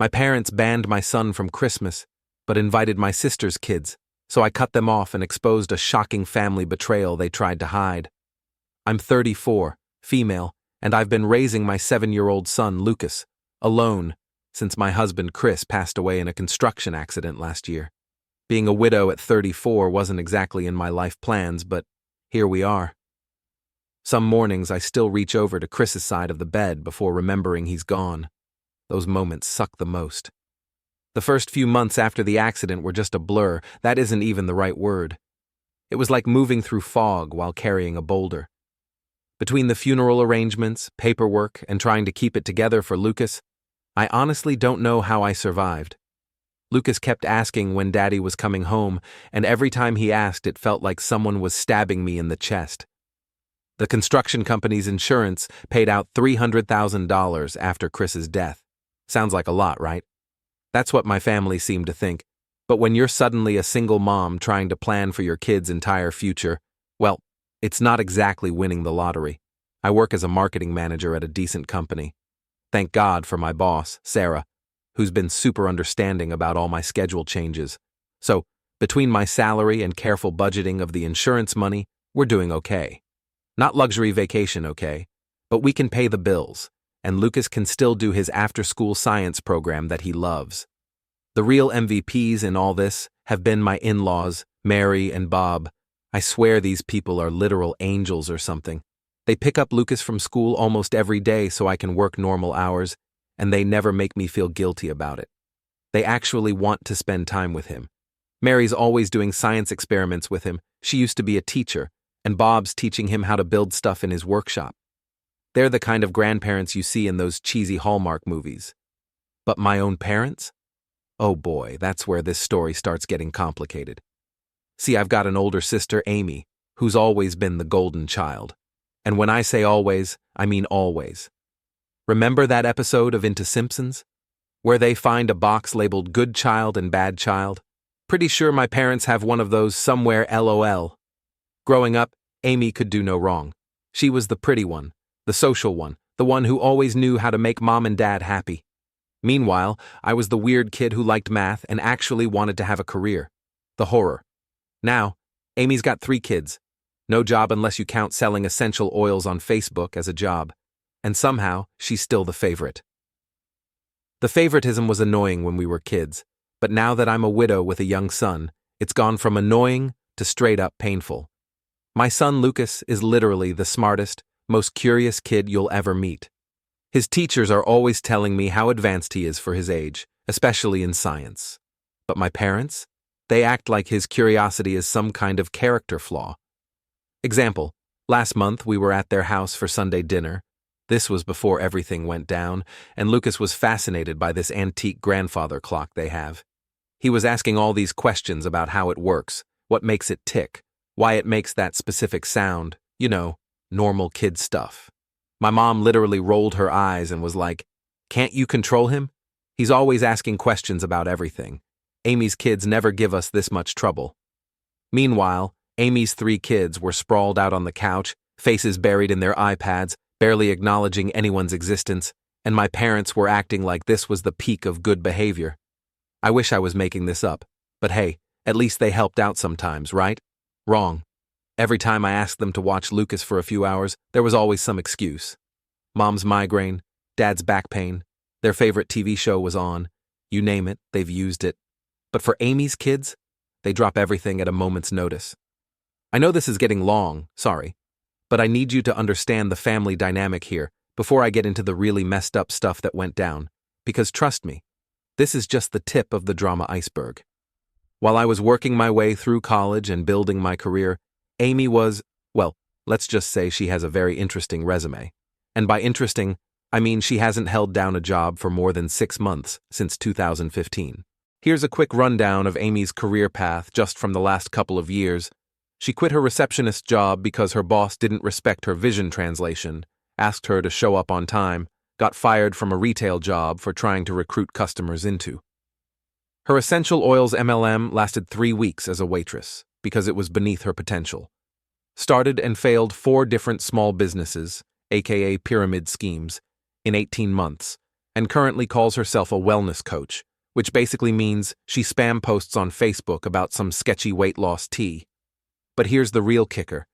My parents banned my son from Christmas, but invited my sister's kids, so I cut them off and exposed a shocking family betrayal they tried to hide. I'm 34, female, and I've been raising my 7-year-old son, Lucas, alone, since my husband, Chris, passed away in a construction accident last year. Being a widow at 34 wasn't exactly in my life plans, but here we are. Some mornings I still reach over to Chris's side of the bed before remembering he's gone. Those moments suck the most. The first few months after the accident were just a blur. That isn't even the right word. It was like moving through fog while carrying a boulder. Between the funeral arrangements, paperwork, and trying to keep it together for Lucas, I honestly don't know how I survived. Lucas kept asking when Daddy was coming home, and every time he asked it felt like someone was stabbing me in the chest. The construction company's insurance paid out $300,000 after Chris's death. Sounds like a lot, right? That's what my family seemed to think. But when you're suddenly a single mom trying to plan for your kid's entire future, well, it's not exactly winning the lottery. I work as a marketing manager at a decent company. Thank God for my boss, Sarah, who's been super understanding about all my schedule changes. So, between my salary and careful budgeting of the insurance money, we're doing okay. Not luxury vacation okay, but we can pay the bills, and Lucas can still do his after-school science program that he loves. The real MVPs in all this have been my in-laws, Mary and Bob. I swear these people are literal angels or something. They pick up Lucas from school almost every day so I can work normal hours, and they never make me feel guilty about it. They actually want to spend time with him. Mary's always doing science experiments with him. She used to be a teacher, and Bob's teaching him how to build stuff in his workshop. They're the kind of grandparents you see in those cheesy Hallmark movies. But my own parents? Oh boy, that's where this story starts getting complicated. See, I've got an older sister, Amy, who's always been the golden child. And when I say always, I mean always. Remember that episode of Into Simpsons? Where they find a box labeled good child and bad child? Pretty sure my parents have one of those somewhere, LOL. Growing up, Amy could do no wrong. She was the pretty one, the social one, the one who always knew how to make mom and dad happy. Meanwhile, I was the weird kid who liked math and actually wanted to have a career. The horror. Now, Amy's got 3 kids. No job unless you count selling essential oils on Facebook as a job. And somehow, she's still the favorite. The favoritism was annoying when we were kids, but now that I'm a widow with a young son, it's gone from annoying to straight up painful. My son Lucas is literally the smartest, most curious kid you'll ever meet. His teachers are always telling me how advanced he is for his age, especially in science. But my parents? They act like his curiosity is some kind of character flaw. Example, last month we were at their house for Sunday dinner. This was before everything went down, and Lucas was fascinated by this antique grandfather clock they have. He was asking all these questions about how it works, what makes it tick, why it makes that specific sound, you know, normal kid stuff. My mom literally rolled her eyes and was like, "Can't you control him? He's always asking questions about everything. Amy's kids never give us this much trouble." Meanwhile, Amy's 3 kids were sprawled out on the couch, faces buried in their iPads, barely acknowledging anyone's existence, and my parents were acting like this was the peak of good behavior. I wish I was making this up, but hey, at least they helped out sometimes, right? Wrong. Every time I asked them to watch Lucas for a few hours, there was always some excuse. Mom's migraine, Dad's back pain, their favorite TV show was on. You name it, they've used it. But for Amy's kids, they drop everything at a moment's notice. I know this is getting long, sorry, but I need you to understand the family dynamic here before I get into the really messed up stuff that went down, because trust me, this is just the tip of the drama iceberg. While I was working my way through college and building my career, Amy was, well, let's just say she has a very interesting resume. And by interesting, I mean she hasn't held down a job for more than 6 months since 2015. Here's a quick rundown of Amy's career path just from the last couple of years. She quit her receptionist job because her boss didn't respect her vision translation, asked her to show up on time, got fired from a retail job for trying to recruit customers into. Her essential oils MLM lasted 3 weeks as a waitress because it was beneath her potential. Started and failed 4 different small businesses, aka pyramid schemes, in 18 months, and currently calls herself a wellness coach, which basically means she spam posts on Facebook about some sketchy weight loss tea. But here's the real kicker.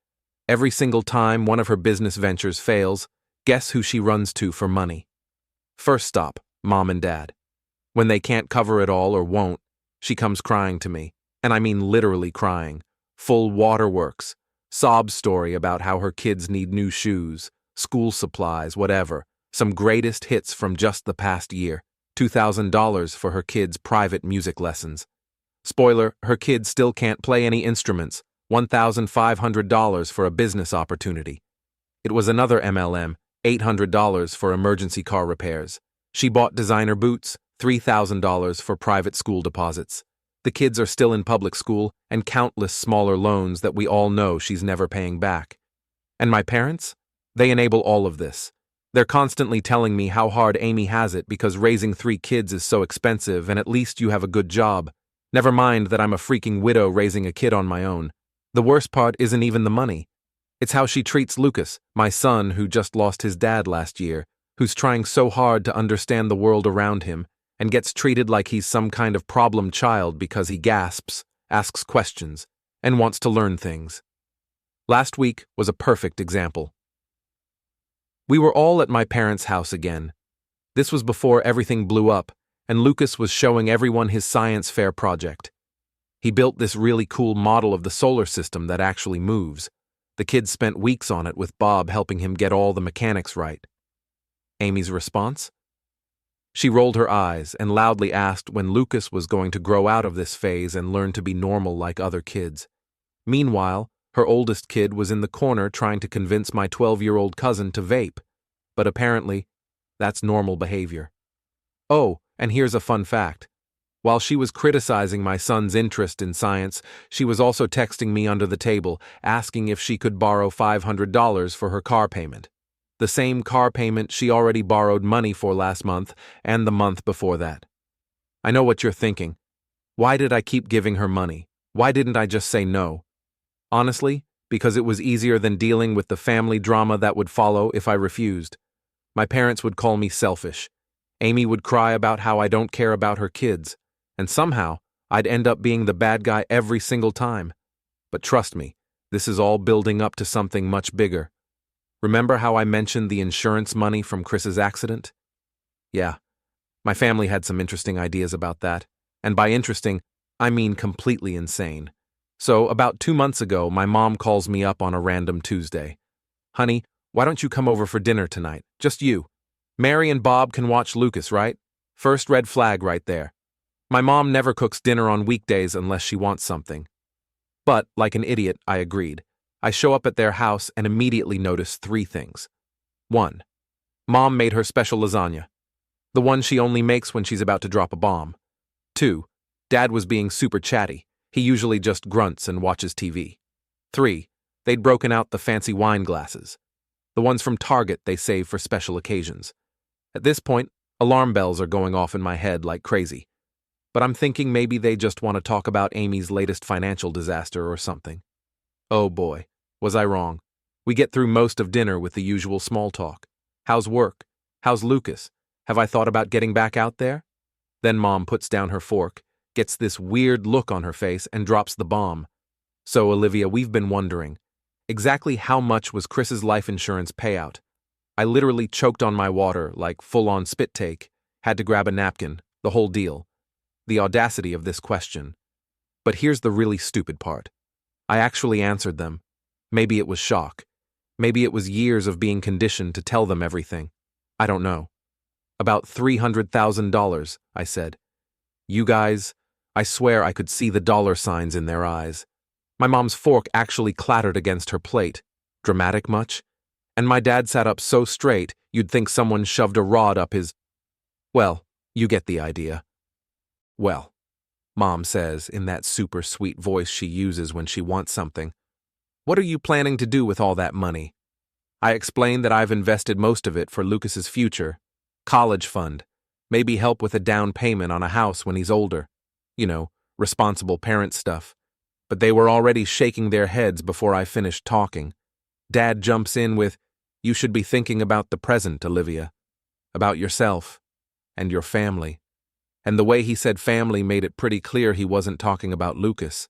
Every single time one of her business ventures fails, guess who she runs to for money? First stop, mom and dad. When they can't cover it all or won't, she comes crying to me, and I mean literally crying. Full waterworks, sob story about how her kids need new shoes, school supplies, whatever, some greatest hits from just the past year, $2,000 for her kids' private music lessons. Spoiler, her kids still can't play any instruments, $1,500 for a business opportunity. It was another MLM, $800 for emergency car repairs. She bought designer boots, $3,000 for private school deposits. The kids are still in public school, and countless smaller loans that we all know she's never paying back. And my parents? They enable all of this. They're constantly telling me how hard Amy has it because raising 3 kids is so expensive and at least you have a good job. Never mind that I'm a freaking widow raising a kid on my own. The worst part isn't even the money. It's how she treats Lucas, my son who just lost his dad last year, who's trying so hard to understand the world around him, and gets treated like he's some kind of problem child because he gasps, asks questions, and wants to learn things. Last week was a perfect example. We were all at my parents' house again. This was before everything blew up, and Lucas was showing everyone his science fair project. He built this really cool model of the solar system that actually moves. The kids spent weeks on it with Bob helping him get all the mechanics right. Amy's response? She rolled her eyes and loudly asked when Lucas was going to grow out of this phase and learn to be normal like other kids. Meanwhile, her oldest kid was in the corner trying to convince my 12-year-old cousin to vape. But apparently, that's normal behavior. Oh, and here's a fun fact. While she was criticizing my son's interest in science, she was also texting me under the table, asking if she could borrow $500 for her car payment. The same car payment she already borrowed money for last month and the month before that. I know what you're thinking. Why did I keep giving her money? Why didn't I just say no? Honestly, because it was easier than dealing with the family drama that would follow if I refused. My parents would call me selfish. Amy would cry about how I don't care about her kids, and somehow I'd end up being the bad guy every single time. But trust me, this is all building up to something much bigger. Remember how I mentioned the insurance money from Chris's accident? Yeah, my family had some interesting ideas about that, and by interesting, I mean completely insane. So, about 2 months ago, my mom calls me up on a random Tuesday. Honey, why don't you come over for dinner tonight? Just you. Mary and Bob can watch Lucas, right? First red flag right there. My mom never cooks dinner on weekdays unless she wants something. But, like an idiot, I agreed. I show up at their house and immediately notice 3 things. 1. Mom made her special lasagna. The one she only makes when she's about to drop a bomb. 2. Dad was being super chatty. He usually just grunts and watches TV. 3. They'd broken out the fancy wine glasses. The ones from Target they save for special occasions. At this point, alarm bells are going off in my head like crazy. But I'm thinking maybe they just want to talk about Amy's latest financial disaster or something. Oh boy, was I wrong. We get through most of dinner with the usual small talk. How's work? How's Lucas? Have I thought about getting back out there? Then Mom puts down her fork, gets this weird look on her face, and drops the bomb. So, Olivia, we've been wondering, exactly how much was Chris's life insurance payout? I literally choked on my water, like full-on spit take, had to grab a napkin, the whole deal. The audacity of this question. But here's the really stupid part. I actually answered them. Maybe it was shock. Maybe it was years of being conditioned to tell them everything. I don't know. About $300,000, I said. You guys, I swear I could see the dollar signs in their eyes. My mom's fork actually clattered against her plate. Dramatic much? And my dad sat up so straight, you'd think someone shoved a rod up his... Well, you get the idea. Well, Mom says in that super sweet voice she uses when she wants something. What are you planning to do with all that money? I explain that I've invested most of it for Lucas's future. College fund. Maybe help with a down payment on a house when he's older. You know, responsible parent stuff. But they were already shaking their heads before I finished talking. Dad jumps in with, "You should be thinking about the present, Olivia. About yourself. and your family. And the way he said family made it pretty clear he wasn't talking about Lucas.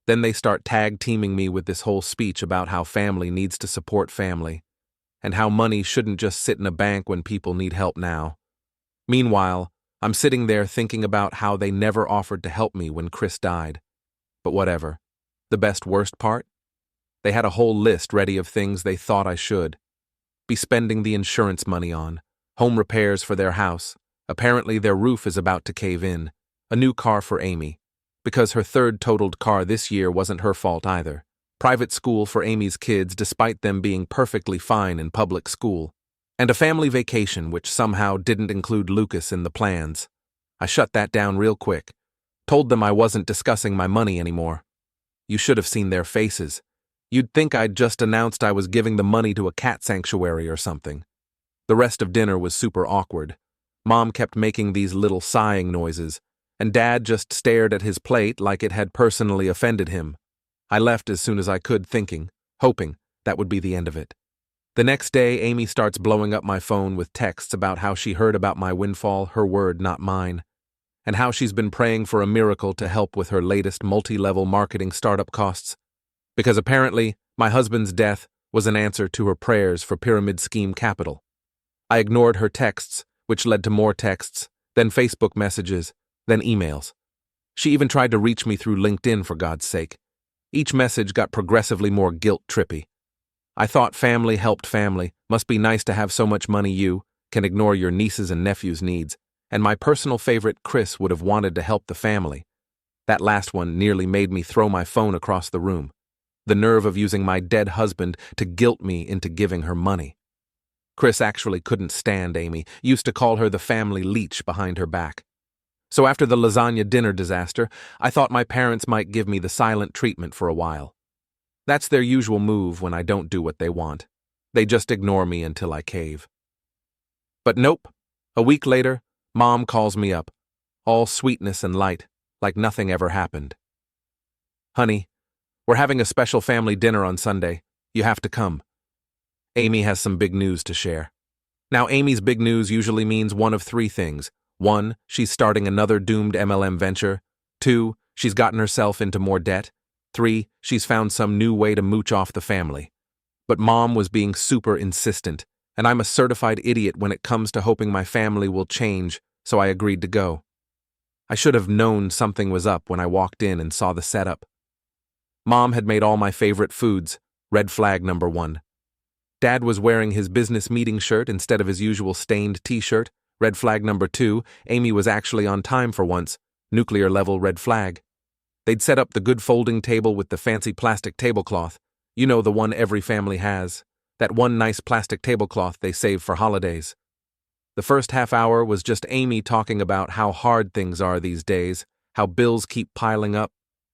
Then they start tag-teaming me with this whole speech about how family needs to support family, and how money shouldn't just sit in a bank when people need help now. Meanwhile, I'm sitting there thinking about how they never offered to help me when Chris died. But whatever. The worst part? They had a whole list ready of things they thought I should be spending the insurance money on, home repairs for their house. Apparently their roof is about to cave in, a new car for Amy, because her third totaled car this year wasn't her fault either. Private school for Amy's kids despite them being perfectly fine in public school. And a family vacation which somehow didn't include Lucas in the plans. I shut that down real quick. Told them I wasn't discussing my money anymore. You should have seen their faces. You'd think I'd just announced I was giving the money to a cat sanctuary or something. The rest of dinner was super awkward. Mom kept making these little sighing noises, and Dad just stared at his plate like it had personally offended him. I left as soon as I could, hoping that would be the end of it. The next day, Amy starts blowing up my phone with texts about how she heard about my windfall, her word, not mine, and how she's been praying for a miracle to help with her latest multi-level marketing startup costs. Because apparently, my husband's death was an answer to her prayers for pyramid scheme capital. I ignored her texts, which led to more texts, then Facebook messages, then emails. She even tried to reach me through LinkedIn, for God's sake. Each message got progressively more guilt-trippy. I thought family helped family, must be nice to have so much money you can ignore your nieces and nephews' needs, and my personal favorite Chris would have wanted to help the family. That last one nearly made me throw my phone across the room. The nerve of using my dead husband to guilt me into giving her money. Chris actually couldn't stand Amy, used to call her the family leech behind her back. So after the lasagna dinner disaster, I thought my parents might give me the silent treatment for a while. That's their usual move when I don't do what they want. They just ignore me until I cave. But nope. A week later, Mom calls me up, all sweetness and light, like nothing ever happened. Honey, we're having a special family dinner on Sunday. You have to come. Amy has some big news to share. Now, Amy's big news usually means one of three things. 1, she's starting another doomed MLM venture. 2, she's gotten herself into more debt. 3, she's found some new way to mooch off the family. But Mom was being super insistent, and I'm a certified idiot when it comes to hoping my family will change, so I agreed to go. I should have known something was up when I walked in and saw the setup. Mom had made all my favorite foods, red flag number 1. Dad was wearing his business meeting shirt instead of his usual stained t-shirt, red flag number 2. Amy was actually on time for once, nuclear level red flag. They'd set up the good folding table with the fancy plastic tablecloth. You know, the one every family has. That one nice plastic tablecloth they save for holidays. The first half hour was just Amy talking about how hard things are these days, how bills keep piling up.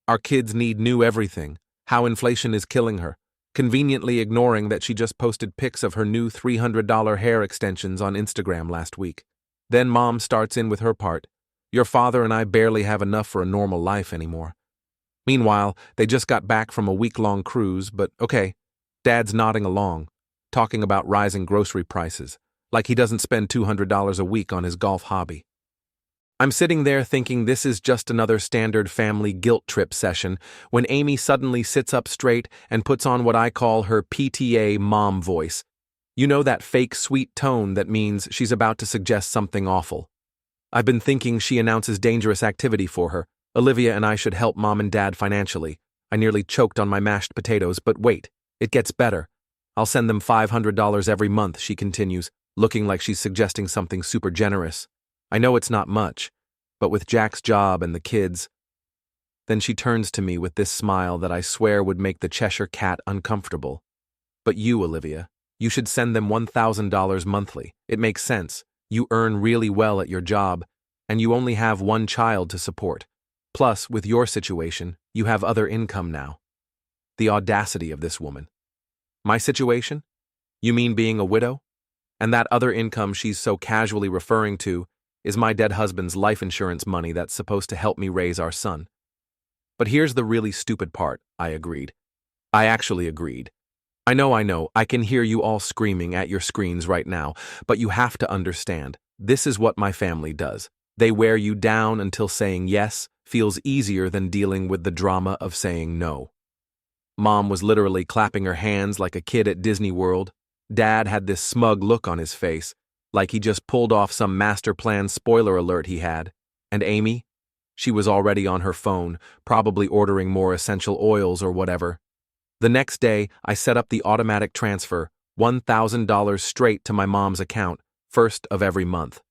Our kids need new everything, how inflation is killing her, conveniently ignoring that she just posted pics of her new $300 hair extensions on Instagram last week. Then Mom starts in with her part. Your father and I barely have enough for a normal life anymore. Meanwhile, they just got back from a week-long cruise, but okay, Dad's nodding along, talking about rising grocery prices, like he doesn't spend $200 a week on his golf hobby. I'm sitting there thinking this is just another standard family guilt trip session when Amy suddenly sits up straight and puts on what I call her PTA mom voice. You know, that fake sweet tone that means she's about to suggest something awful. I've been thinking she announces dangerous activity for her. Olivia and I should help Mom and Dad financially. I nearly choked on my mashed potatoes, but wait, it gets better. I'll send them $500 every month, she continues, looking like she's suggesting something super generous. I know it's not much, but with Jack's job and the kids. Then she turns to me with this smile that I swear would make the Cheshire Cat uncomfortable. But you, Olivia, you should send them $1,000 monthly. It makes sense. You earn really well at your job, and you only have one child to support. Plus, with your situation, you have other income now. The audacity of this woman. My situation? You mean being a widow? And that other income she's so casually referring to is my dead husband's life insurance money that's supposed to help me raise our son. But here's the really stupid part, I agreed. I actually agreed. I know, I can hear you all screaming at your screens right now, but you have to understand, This is what my family does. They wear you down until saying yes feels easier than dealing with the drama of saying no. Mom was literally clapping her hands like a kid at Disney World. Dad had this smug look on his face, like he just pulled off some master plan spoiler alert he had. And Amy? She was already on her phone, probably ordering more essential oils or whatever. The next day, I set up the automatic transfer, $1,000 straight to my mom's account, first of every month.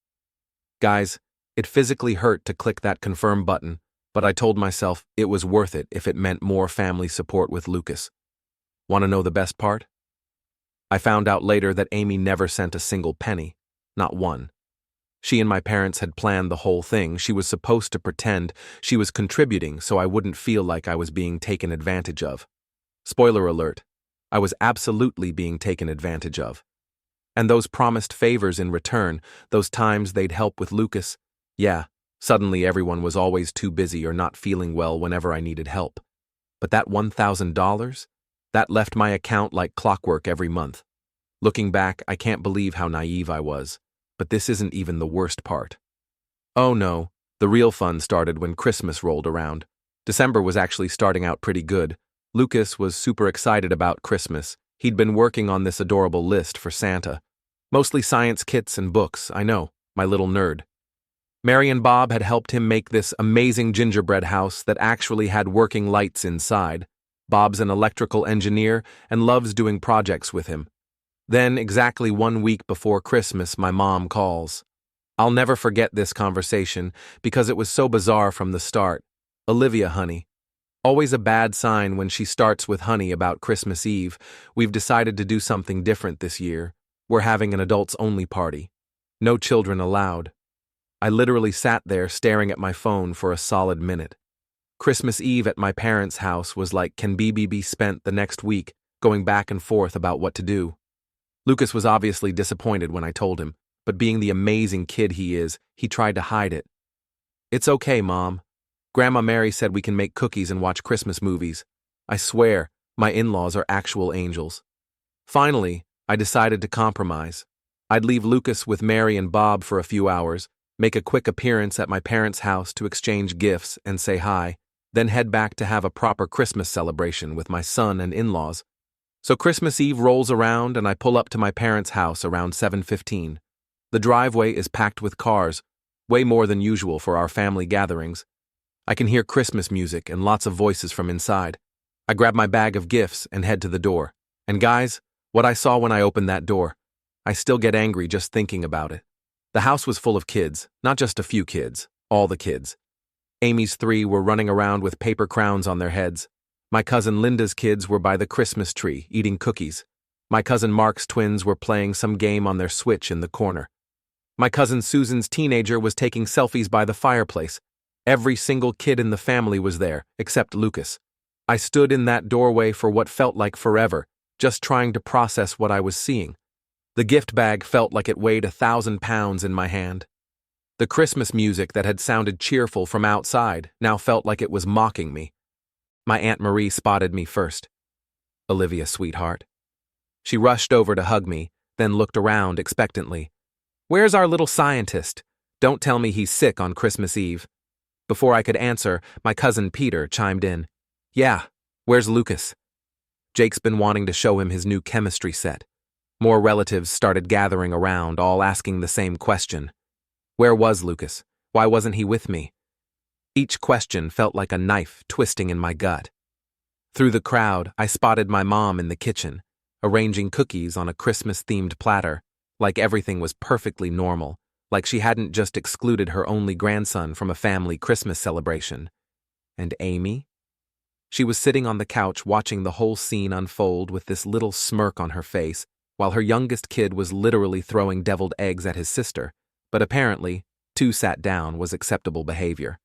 Guys, it physically hurt to click that confirm button, but I told myself it was worth it if it meant more family support with Lucas. Want to know the best part? I found out later that Amy never sent a single penny, not one. She and my parents had planned the whole thing. She was supposed to pretend she was contributing so I wouldn't feel like I was being taken advantage of. Spoiler alert, I was absolutely being taken advantage of. And those promised favors in return, those times they'd help with Lucas, yeah, suddenly everyone was always too busy or not feeling well whenever I needed help. But that $1,000? That left my account like clockwork every month. Looking back, I can't believe how naive I was. But this isn't even the worst part. Oh no, the real fun started when Christmas rolled around. December was actually starting out pretty good. Lucas was super excited about Christmas. He'd been working on this adorable list for Santa. Mostly science kits and books, I know, my little nerd. Mary and Bob had helped him make this amazing gingerbread house that actually had working lights inside. Bob's an electrical engineer and loves doing projects with him. Then, exactly 1 week before Christmas, my mom calls. I'll never forget this conversation because it was so bizarre from the start. Olivia, honey. Always a bad sign when she starts with honey about Christmas Eve. We've decided to do something different this year. We're having an adults-only party. No children allowed. I literally sat there staring at my phone for a solid minute. Christmas Eve at my parents' house was like can be spent the next week, going back and forth about what to do. Lucas was obviously disappointed when I told him, but being the amazing kid he is, he tried to hide it. It's okay, Mom. Grandma Mary said we can make cookies and watch Christmas movies. I swear, my in-laws are actual angels. Finally, I decided to compromise. I'd leave Lucas with Mary and Bob for a few hours, make a quick appearance at my parents' house to exchange gifts and say hi, then head back to have a proper Christmas celebration with my son and in-laws. So Christmas Eve rolls around and I pull up to my parents' house around 7:15. The driveway is packed with cars, way more than usual for our family gatherings. I can hear Christmas music and lots of voices from inside. I grab my bag of gifts and head to the door. And guys, what I saw when I opened that door, I still get angry just thinking about it. The house was full of kids, not just a few kids, all the kids. Amy's 3 were running around with paper crowns on their heads. My cousin Linda's kids were by the Christmas tree, eating cookies. My cousin Mark's twins were playing some game on their Switch in the corner. My cousin Susan's teenager was taking selfies by the fireplace. Every single kid in the family was there, except Lucas. I stood in that doorway for what felt like forever, just trying to process what I was seeing. The gift bag felt like it weighed 1,000 pounds in my hand. The Christmas music that had sounded cheerful from outside now felt like it was mocking me. My Aunt Marie spotted me first. Olivia, sweetheart. She rushed over to hug me, then looked around expectantly. Where's our little scientist? Don't tell me he's sick on Christmas Eve. Before I could answer, my cousin Peter chimed in. Yeah, where's Lucas? Jake's been wanting to show him his new chemistry set. More relatives started gathering around, all asking the same question. Where was Lucas? Why wasn't he with me? Each question felt like a knife twisting in my gut. Through the crowd, I spotted my mom in the kitchen, arranging cookies on a Christmas-themed platter, like everything was perfectly normal, like she hadn't just excluded her only grandson from a family Christmas celebration. And Amy? She was sitting on the couch watching the whole scene unfold with this little smirk on her face, while her youngest kid was literally throwing deviled eggs at his sister, but apparently, 2 sat down was acceptable behavior.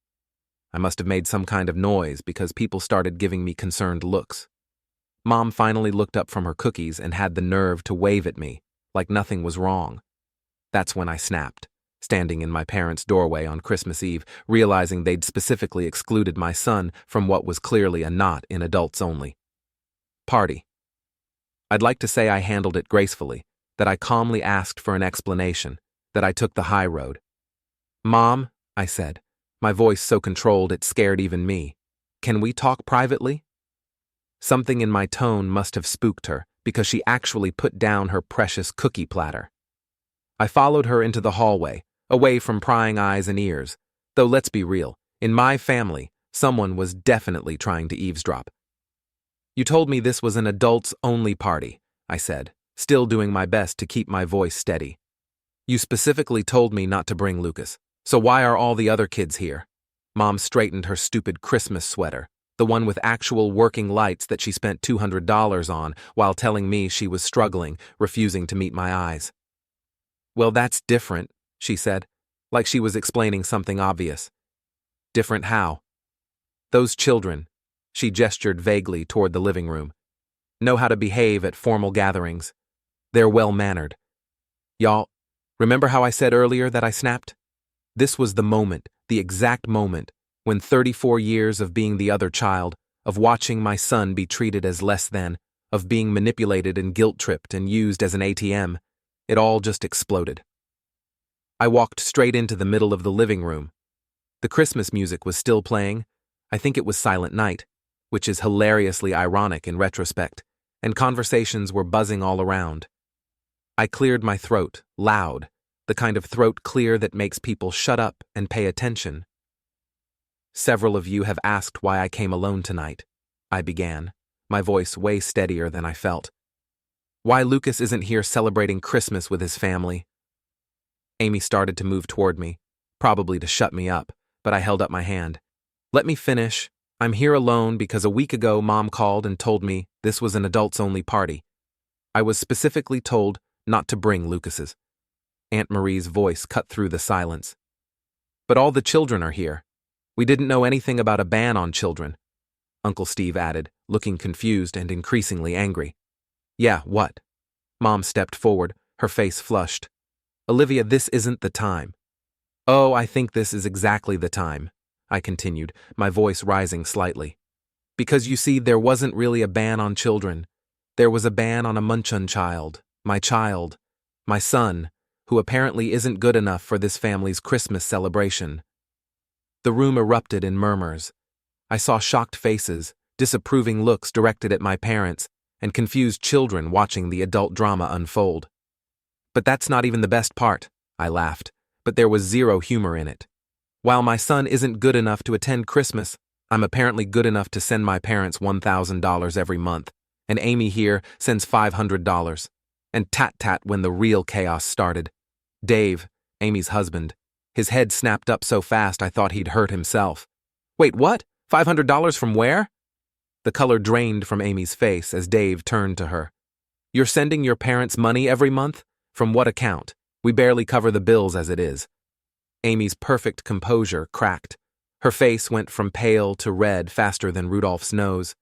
I must have made some kind of noise because people started giving me concerned looks. Mom finally looked up from her cookies and had the nerve to wave at me, like nothing was wrong. That's when I snapped, standing in my parents' doorway on Christmas Eve, realizing they'd specifically excluded my son from what was clearly a not in adults only party. I'd like to say I handled it gracefully, that I calmly asked for an explanation, that I took the high road. "Mom," I said, my voice so controlled it scared even me, "can we talk privately?" Something in my tone must have spooked her, because she actually put down her precious cookie platter. I followed her into the hallway, away from prying eyes and ears, though let's be real, in my family, someone was definitely trying to eavesdrop. "You told me this was an adults-only party," I said, still doing my best to keep my voice steady. "You specifically told me not to bring Lucas, so why are all the other kids here?" Mom straightened her stupid Christmas sweater, the one with actual working lights that she spent $200 on, while telling me she was struggling, refusing to meet my eyes. "Well, that's different," she said, like she was explaining something obvious. "Different how?" "Those children," she gestured vaguely toward the living room, "know how to behave at formal gatherings. They're well-mannered. Y'all, remember how I said earlier that I snapped? This was the moment, the exact moment, when 34 years of being the other child, of watching my son be treated as less than, of being manipulated and guilt-tripped and used as an ATM, it all just exploded. I walked straight into the middle of the living room. The Christmas music was still playing. I think it was Silent Night, which is hilariously ironic in retrospect, and conversations were buzzing all around. I cleared my throat, loud, the kind of throat clear that makes people shut up and pay attention. "Several of you have asked why I came alone tonight," I began, my voice way steadier than I felt. "Why Lucas isn't here celebrating Christmas with his family." Amy started to move toward me, probably to shut me up, but I held up my hand. "Let me finish. I'm here alone because a week ago Mom called and told me this was an adults-only party. I was specifically told not to bring Lucas's." Aunt Marie's voice cut through the silence. "But all the children are here. We didn't know anything about a ban on children," Uncle Steve added, looking confused and increasingly angry. "Yeah, what?" Mom stepped forward, her face flushed. "Olivia, this isn't the time." "Oh, I think this is exactly the time," I continued, my voice rising slightly. "Because you see, there wasn't really a ban on children. There was a ban on a Munchun child, my son, who apparently isn't good enough for this family's Christmas celebration." The room erupted in murmurs. I saw shocked faces, disapproving looks directed at my parents, and confused children watching the adult drama unfold. "But that's not even the best part," I laughed, but there was zero humor in it. "While my son isn't good enough to attend Christmas, I'm apparently good enough to send my parents $1,000 every month, and Amy here sends $500. And tat-tat when the real chaos started. Dave, Amy's husband, his head snapped up so fast I thought he'd hurt himself. "Wait, what? $500 from where?" The color drained from Amy's face as Dave turned to her. "You're sending your parents money every month? From what account? We barely cover the bills as it is." Amy's perfect composure cracked. Her face went from pale to red faster than Rudolph's nose.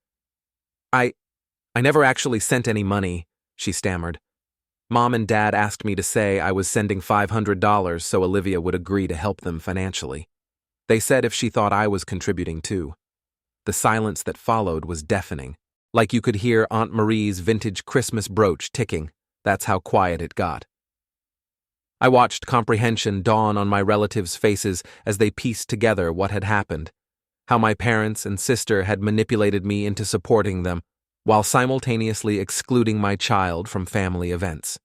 I never actually sent any money," she stammered. "Mom and Dad asked me to say I was sending $500 so Olivia would agree to help them financially. They said if she thought I was contributing too." The silence that followed was deafening, like you could hear Aunt Marie's vintage Christmas brooch ticking. That's how quiet it got. I watched comprehension dawn on my relatives' faces as they pieced together what had happened, how my parents and sister had manipulated me into supporting them, while simultaneously excluding my child from family events.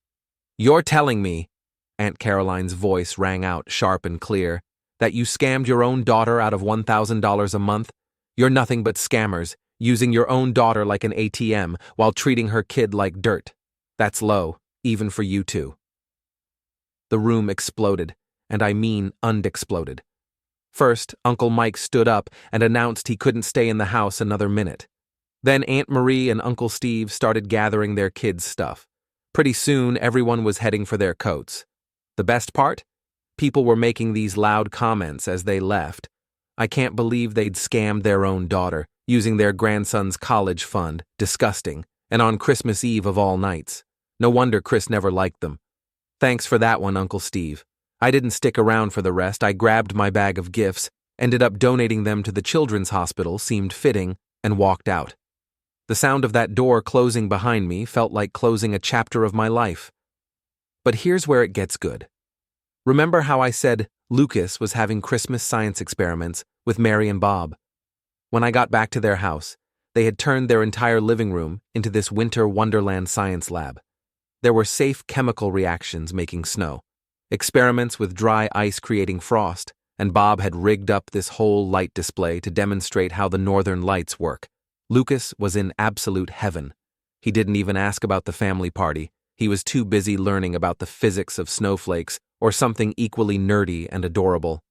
"You're telling me," Aunt Caroline's voice rang out sharp and clear, "that you scammed your own daughter out of $1,000 a month? You're nothing but scammers, using your own daughter like an ATM while treating her kid like dirt. That's low, even for you two." The room exploded, and I mean undexploded. First, Uncle Mike stood up and announced he couldn't stay in the house another minute. Then Aunt Marie and Uncle Steve started gathering their kids' stuff. Pretty soon, everyone was heading for their coats. The best part? People were making these loud comments as they left. I can't believe they'd scammed their own daughter, using their grandson's college fund, disgusting, and on Christmas Eve of all nights. No wonder Chris never liked them. Thanks for that one, Uncle Steve. I didn't stick around for the rest. I grabbed my bag of gifts, ended up donating them to the children's hospital, seemed fitting, and walked out. The sound of that door closing behind me felt like closing a chapter of my life. But here's where it gets good. Remember how I said Lucas was having Christmas science experiments with Mary and Bob? When I got back to their house, they had turned their entire living room into this winter wonderland science lab. There were safe chemical reactions making snow, experiments with dry ice creating frost, and Bob had rigged up this whole light display to demonstrate how the northern lights work. Lucas was in absolute heaven. He didn't even ask about the family party. He was too busy learning about the physics of snowflakes or something equally nerdy and adorable.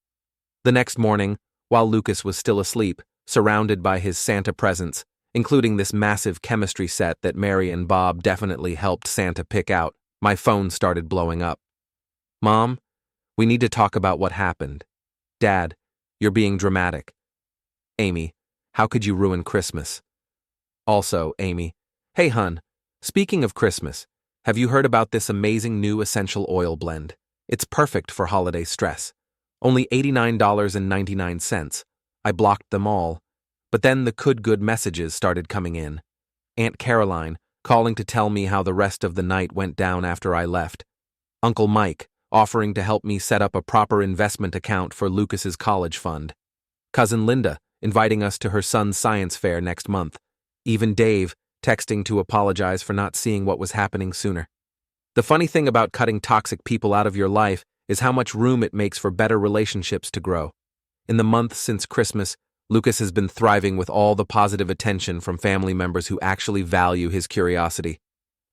The next morning, while Lucas was still asleep, surrounded by his Santa presents, including this massive chemistry set that Mary and Bob definitely helped Santa pick out, my phone started blowing up. "Mom, we need to talk about what happened." "Dad, you're being dramatic." "Amy, how could you ruin Christmas?" Also, Amy, "Hey hun, speaking of Christmas, have you heard about this amazing new essential oil blend? It's perfect for holiday stress. Only $89.99. I blocked them all. But then the good messages started coming in. Aunt Caroline calling to tell me how the rest of the night went down after I left. Uncle Mike offering to help me set up a proper investment account for Lucas's college fund. Cousin Linda inviting us to her son's science fair next month. Even Dave texting to apologize for not seeing what was happening sooner. The funny thing about cutting toxic people out of your life is how much room it makes for better relationships to grow. In the month since Christmas, Lucas has been thriving with all the positive attention from family members who actually value his curiosity.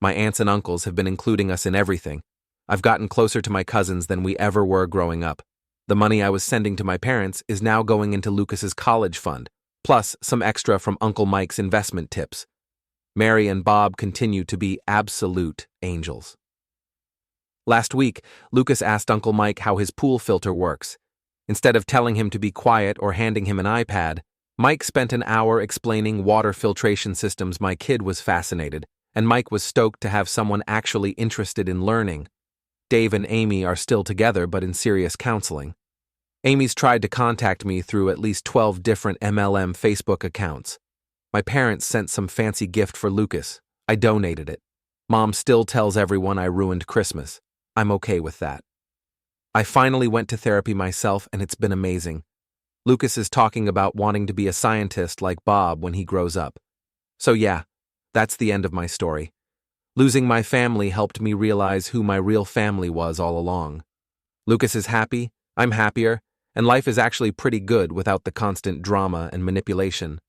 My aunts and uncles have been including us in everything. I've gotten closer to my cousins than we ever were growing up. The money I was sending to my parents is now going into Lucas's college fund, plus some extra from Uncle Mike's investment tips. Mary and Bob continue to be absolute angels. Last week, Lucas asked Uncle Mike how his pool filter works. Instead of telling him to be quiet or handing him an iPad, Mike spent an hour explaining water filtration systems. My kid was fascinated, and Mike was stoked to have someone actually interested in learning. Dave and Amy are still together but in serious counseling. Amy's tried to contact me through at least 12 different MLM Facebook accounts. My parents sent some fancy gift for Lucas. I donated it. Mom still tells everyone I ruined Christmas. I'm okay with that. I finally went to therapy myself, and it's been amazing. Lucas is talking about wanting to be a scientist like Bob when he grows up. So yeah, that's the end of my story. Losing my family helped me realize who my real family was all along. Lucas is happy, I'm happier, and life is actually pretty good without the constant drama and manipulation.